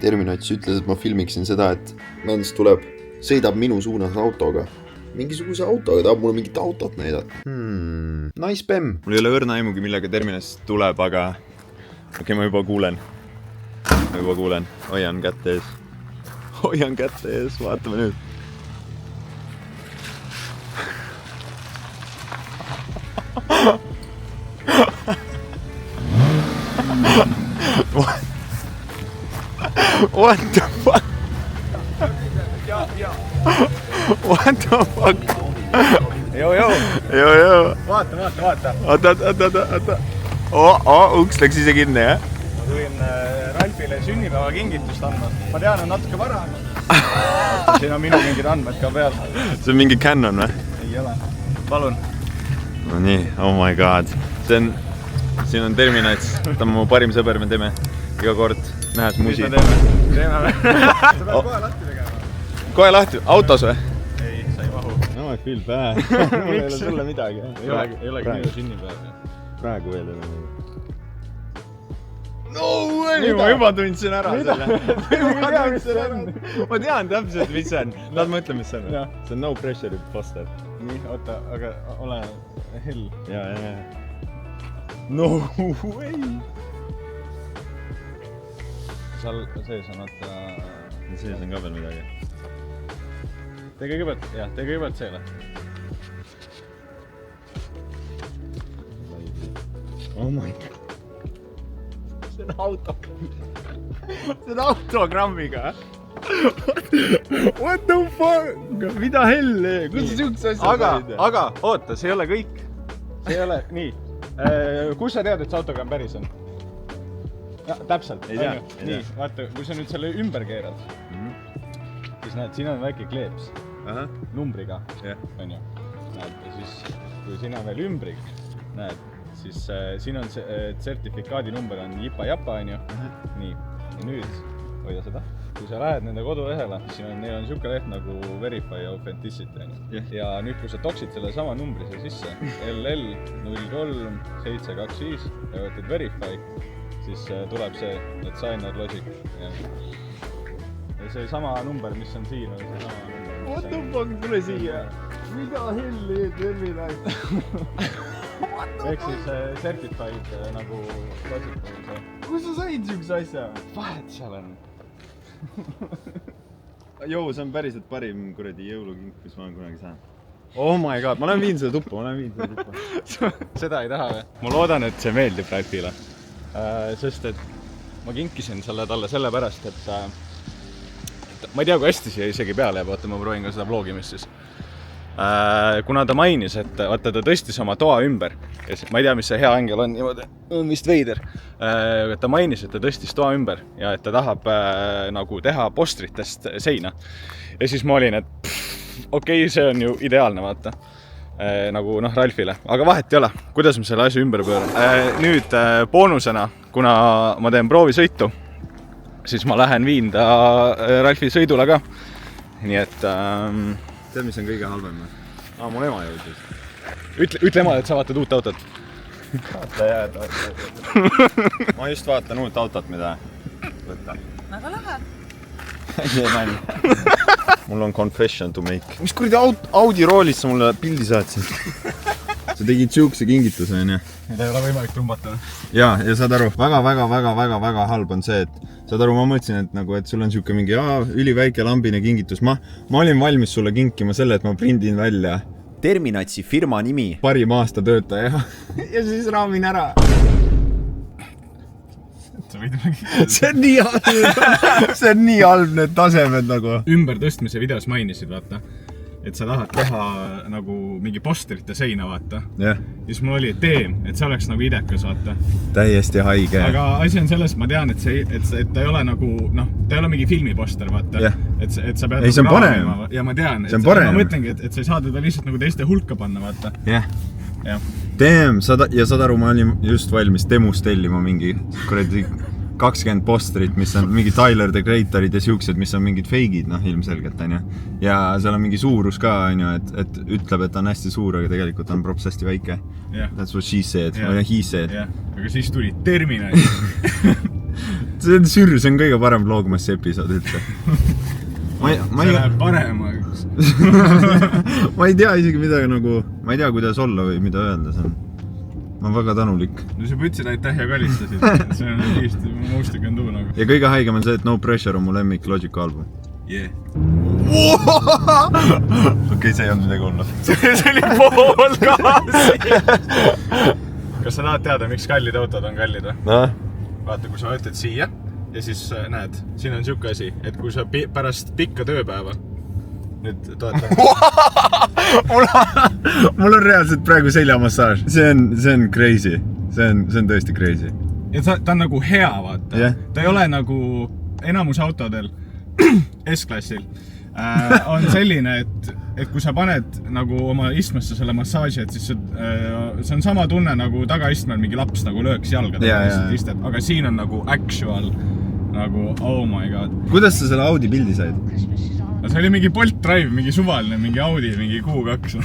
Terminats ütles, et ma filmiksin seda, et mens tuleb, sõidab minu suunas autoga. Mingisuguse autoga, tahab mulle mingit autot näidata. Nice bem. Mul ei ole õrna aimugi, millega Terminats tuleb, aga okei, ma juba kuulen. Hoian kätte ees. Vaatame nüüd. What the fuck? What the fuck? Joo. Vaata. Oota. Uks läks ise kinni, jah? Ma tulin Ralfile sünnipäeva kingitust andma. Ma tean, on natuke vara. Siin on minu mingid andmed ka peal. See on mingi Canon, või? Ei ole. Palun. No nii, oh my god. Siin on Terminats. Ta on mu parim sõber, me teeme iga kord nähes musi. Mis me teeme? Sa pead kohe lahti tegema. Kohe lahti? Autos või? Ei, sa ei mahu. No I feel bad. Mul ei ole sulle midagi. Ei olegi minu sünnipäev. Praegu veel ei ole. No way! Ma juba tundsin ära selle. Ma tean täpselt, mis see on. Tahad ma ütlen, mis see on? See on no pressure imposter. Nii, oota, aga ole hell. Ja. No way! Seal sees on oota... Sees on ka veel midagi. Tee kõigepealt seele. Oh my god. See on autogrammiga. What the fuck? Mida helle? Kuidas siukse asja said? Aga, oota, see ei ole kõik. See ei ole, nii. Kus sa tead, et see autogramm päris on? Täpselt. Ei tea. Nii, vaata, kui sa nüüd selle ümber keerad, siis näed, siin on väike kleeps numbriga. On ju. Näed, ja siis, kui siin on veel ümbrik, näed, siis siin on sertifikaadi number on jipa-japa, on ju. Nii, ja nüüd, hoida seda. Kui sa lähed nende kodulehele, siis neil on siuke leht nagu Verify Authenticity, on ju. Ja nüüd, kui sa toksid selle sama numbri siia sisse, LL03725 ja võtad Verify, siis tuleb see, et Signer Logic. Ja see sama number, mis on siin, on see sama number. What the fuck, tule siia? Mida helli, Terminats? Ehk siis certified nagu Logic on see. Kus sa said siukse asja? Vahet seal on. Joo, see on päriselt parim kuradi jõulukink, mis ma olen kunagi saanud. Oh my god, ma olen viinud seda tuppa. Seda ei taha või? Ma loodan, et see meeldib Ralfile. Sest, et ma kinkisin selle talle sellepärast, et ma ei tea, kui hästi siia isegi peale jääb, ma proovin ka seda vlogimist siis. Kuna ta mainis, et vaata, ta tõstis oma toa ümber, ma ei tea, mis see hea ängel on, on vist veider, ta mainis, et ta tõstis toa ümber ja et ta tahab nagu teha postritest seina. Ja siis ma olin, et okei, see on ju ideaalne, vaata, nagu Ralfile, aga vahet ei ole, kuidas ma selle asja ümber pööran. Nüüd boonusena, kuna ma teen proovisõitu, siis ma lähen viin ta Ralfi sõidule ka, nii et... Tead, mis on kõige halvem? Mul ema jõudis. Ütle emale, et sa vaatad uut autot. Vaata jääd. Ma just vaatan uut autot, mida võtta. Väga lahe. Mul on confession to make. Mis kuradi Audi roolis sa mulle pildi saatsid? Sa tegid siukse kingituse, on ju? Mida ei ole võimalik trumbata. Ja saad aru, väga halb on see, et saad aru, ma mõtlesin, et sul on siuke mingi üliväike lambine kingitus. Ma olin valmis sulle kinkima selle, et ma prindin välja Terminatsi firma nimi. Parim aasta töötaja. Ja siis raamin ära. See on nii halb need tasemed nagu. Ümbertõstmise videos mainisid, vaata. Et sa tahad teha nagu mingi posterite seina, vaata. Ja siis mul oli tee, et see oleks nagu idekas, vaata. Täiesti haige. Aga asi on selles, ma tean, et ta ei ole nagu, ta ei ole mingi filmiposter, vaata. Et sa pead... Ei, see on parem. Ja ma tean, et ma mõtlengi, et sa ei saa teda lihtsalt nagu teiste hulka panna, vaata. Damn, ja saad aru, ma olin just valmis demos tellima mingi kuradi 20 posterit, mis on mingi Tyler the Creatorid ja siuksed, mis on mingid feigid, ilmselgelt, on ju. Ja seal on mingi suurus ka, on ju, et ütleb, et on hästi suur, aga tegelikult on props hästi väike. That's what she said, või he said. Aga siis tuli Terminat. see on sür, see on kõige parem Vlogmassi episood üldse. See läheb paremaks. Ma ei tea isegi midagi nagu, ma ei tea, kuidas olla või mida öelda, see on. Ma olen väga tänulik. No sa ütlesid aitäh ja kalistasid. See on kiisti, ma muustik on tuu nagu. Ja kõige haigem on see, et No Pressure on mu lemmik Logica album. Yeah. Okei, see ei olnud midagi olnud. See oli pool gaasi. Kas sa tahad teada, miks kallid autod on kallid või? No? Vaata, kui sa võtad siia ja siis näed, siin on siuke asi, et kui sa pärast pikka tööpäeva nüüd toetab. Mul on reaalselt praegu seljamassaaž. See on crazy. See on tõesti crazy. Ja ta on nagu hea, vaata. Yeah. Ta ei ole nagu enamus autodel S-klassil on selline, et kui sa paned nagu oma istmesse selle massaaži, et siis see on sama tunne nagu tagaistmel mingi laps nagu lööks jalga. Istet, aga siin on nagu actual nagu oh my god. Kuidas sa selle Audi pildi said? See oli mingi Bolt Drive, mingi suvaline, mingi Audi, mingi Q2.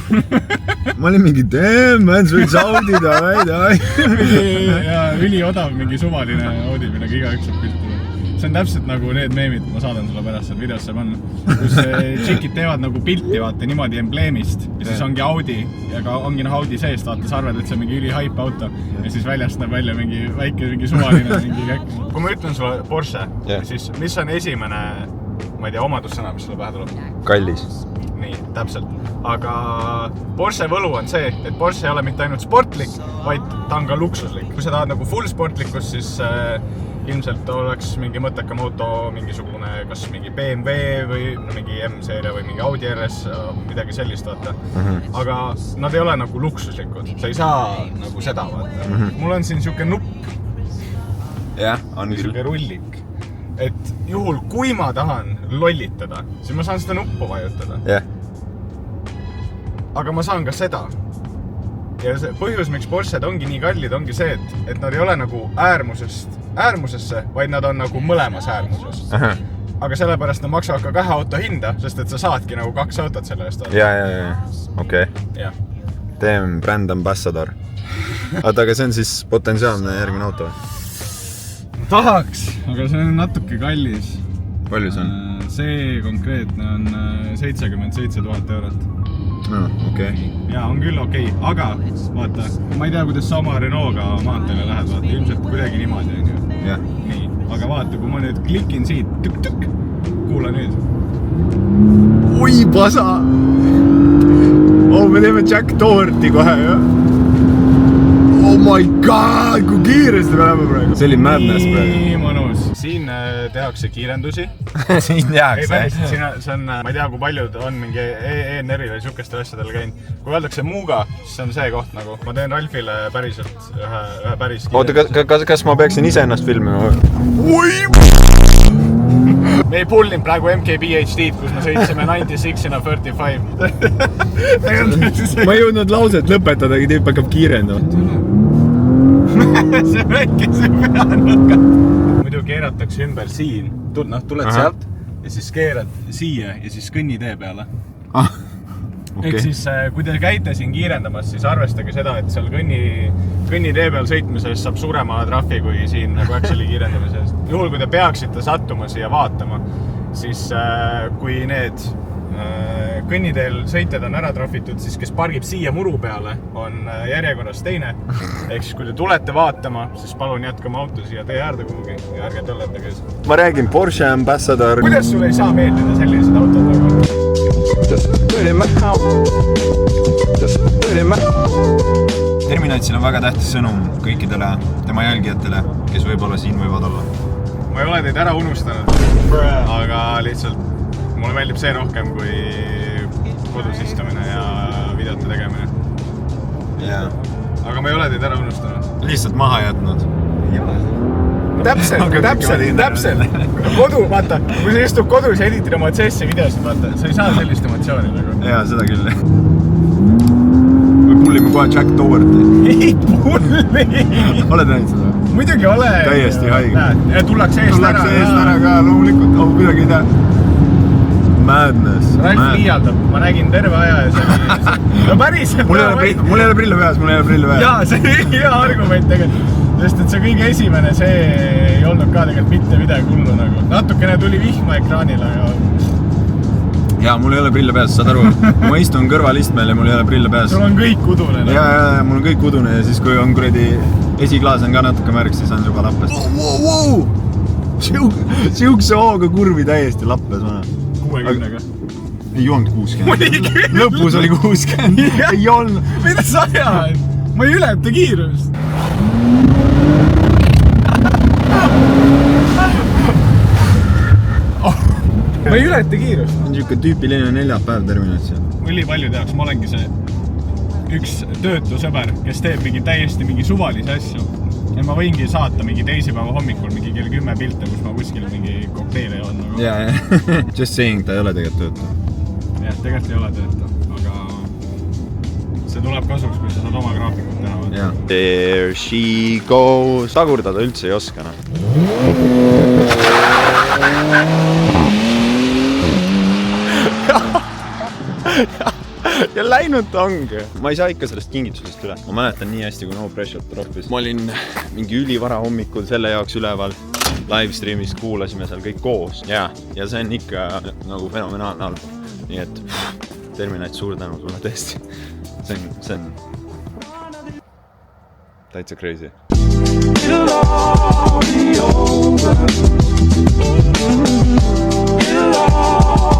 Ma olin mingi, damn man, see võiks Audi davai. Ja üli odav mingi suvaline Audi, millega igaüks saab pilti. See on täpselt nagu need meemid, ma saadan sulle pärast seal videosse panna. Kus tšikid teevad nagu pilti, vaata, niimoodi embleemist. Ja siis ongi Audi, ja ka ongi Audi seest, vaata, sa arvad, et see on mingi üli hype auto. Ja siis väljast näeb välja mingi väike, mingi suvaline, mingi käk. Kui ma ütlen sulle Porsche, siis mis on esimene, ma ei tea, omadussõna, mis sulle pähe tuleb? Kallis. Nii, täpselt. Aga Porsche võlu on see, et Porsche ei ole mitte ainult sportlik, vaid ta on ka luksuslik. Kui sa tahad nagu full sportlikkus, siis ilmselt oleks mingi mõttekam auto, mingisugune, kas mingi BMW või mingi M-seeria või mingi Audi RS, midagi sellist, vaata. Aga nad ei ole nagu luksuslikud. Sa ei saa nagu seda, vaata. Mul on siin siuke nupp. Jah, on küll. Siuke rullik. Et juhul, kui ma tahan lollitada, siis ma saan seda nuppu vajutada. Jah. Aga ma saan ka seda. Ja see põhjus, miks Porsched ongi nii kallid, ongi see, et nad ei ole nagu äärmusesse, vaid nad on nagu mõlemas äärmuses. Aga sellepärast nad maksavad ka 2 auto hinda, sest et sa saadki nagu 2 autot selle eest. Ja. Okei. Teem brand ambassador. Aga see on siis potentsiaalne järgmine auto? Tahaks, aga see on natuke kallis. Palju see on? See konkreetne on 77 000 eurot. No, okei. Ja, on küll okei, aga vaata, ma ei tea, kuidas sa oma Renault'ga maanteele lähed, vaata, ilmselt kuidagi niimoodi on ju. Jah. Nii, aga vaata, kui ma nüüd klikin siit, tükk, kuula nüüd. Oi, pasa! Me teeme Jack Doherty kohe, jah? Oh my god, kui kiiresti me läheme praegu. See oli madness praegu. Nii mõnus. Siin tehakse kiirendusi. Siin tehakse. See on, ma ei tea, kui paljud on mingi ENR-il või siukestel asjadel käinud. Kui öeldakse muuga, siis on see koht nagu. Ma teen Ralfile päriselt ühe päris kiirendus. Oota, kas ma peaksin ise ennast filmima? Me ei pullinud praegu MKBHD-d, kus me sõitsime 96-ina 35. Ma ei jõudnud lauset lõpetadagi, tüüp hakkab kiirendama. See väikese peanurka. Muidu keeratakse ümber siin. Tuled sealt ja siis keerad siia ja siis kõnnitee peale. Ehk siis, kui te käite siin kiirendamas, siis arvestage seda, et seal kõnnitee peal sõitmises saab suurema trahvi kui siin nagu actually kiirendamises. Juhul, kui te peaksite sattuma siia vaatama, siis kui need kõnniteel sõitjad on ära trahvitud, siis kes pargib siia muru peale, on järjekorras teine. Ehk siis, kui te tulete vaatama, siis palun jätkama auto siia tee äärde kuhugi ja ärge tõlletage. Ma räägin Porsche ambassador. Kuidas sul ei saa meeldida sellised autod nagu? Terminatsil on väga tähtis sõnum kõikidele tema jälgijatele, kes võib-olla siin võivad olla. Ma ei ole teid ära unustanud, aga lihtsalt mulle meeldib see rohkem kui kodus istumine ja videote tegemine. Aga ma ei ole teid ära unustanud. Lihtsalt maha jätnud. Täpselt. Kodu, vaata, kui sa istub kodus ja editid oma CS-i videosid, vaata, sa ei saa sellist emotsiooni nagu. Jaa, seda küll. Me pullime kohe Jack Doherty. Ei pulli! Oled näinud seda? Muidugi ole. Täiesti haige. Ja tullakse eest ära ka, loomulikult. Kuidagi ei tea. Madness. Ralf liialdab, ma nägin terve aja ja see oli... No päris... Mul ei ole prille peas. Jaa, see oli hea argument tegelikult. Sest et see kõige esimene, see ei olnud ka tegelikult mitte midagi hullu nagu. Natukene tuli vihma ekraanile, aga... Jaa, mul ei ole prille peas, saad aru? Ma istun kõrvalistmel ja mul ei ole prille peas. Sul on kõik udune. Jaa, mul on kõik udune ja siis kui on kuradi esiklaas on ka natuke märg, siis on juba lappes. Siukse hooga kurvi täiesti lappes, mana. 60-ga. Ei olnud 60. Lõpus oli 60. Ei olnud. Mida sa ajad? Ma ei ületa kiirust. Ma ei ületa kiirust. On siuke tüüpiline neljapäev terminatsi. Üli palju tehaks, ma olengi see üks töötu sõber, kes teeb mingi suvalisi asju. Ja ma võingi saata mingi teisipäeva hommikul mingi kell 10 pilte, kus ma kuskil mingi kokteile joon. Jaa, just saying, ta ei ole tegelikult töötu. Jah, tegelikult ei ole töötu, aga see tuleb kasuks, kui sa saad oma graafikut teha. Jaa. There she goes. Tagurdada üldse ei oska, noh. Ja läinud ta ongi. Ma ei saa ikka sellest kingitusest üle. Ma mäletan nii hästi, kui No Pressure troppis. Ma olin mingi ülivara hommikul selle jaoks üleval. Livestreamis kuulasime seal kõik koos. Ja see on ikka nagu fenomenaalne album. Nii et Terminat, suur tänu sulle tõesti. See on täitsa crazy. It'll all be over. It'll all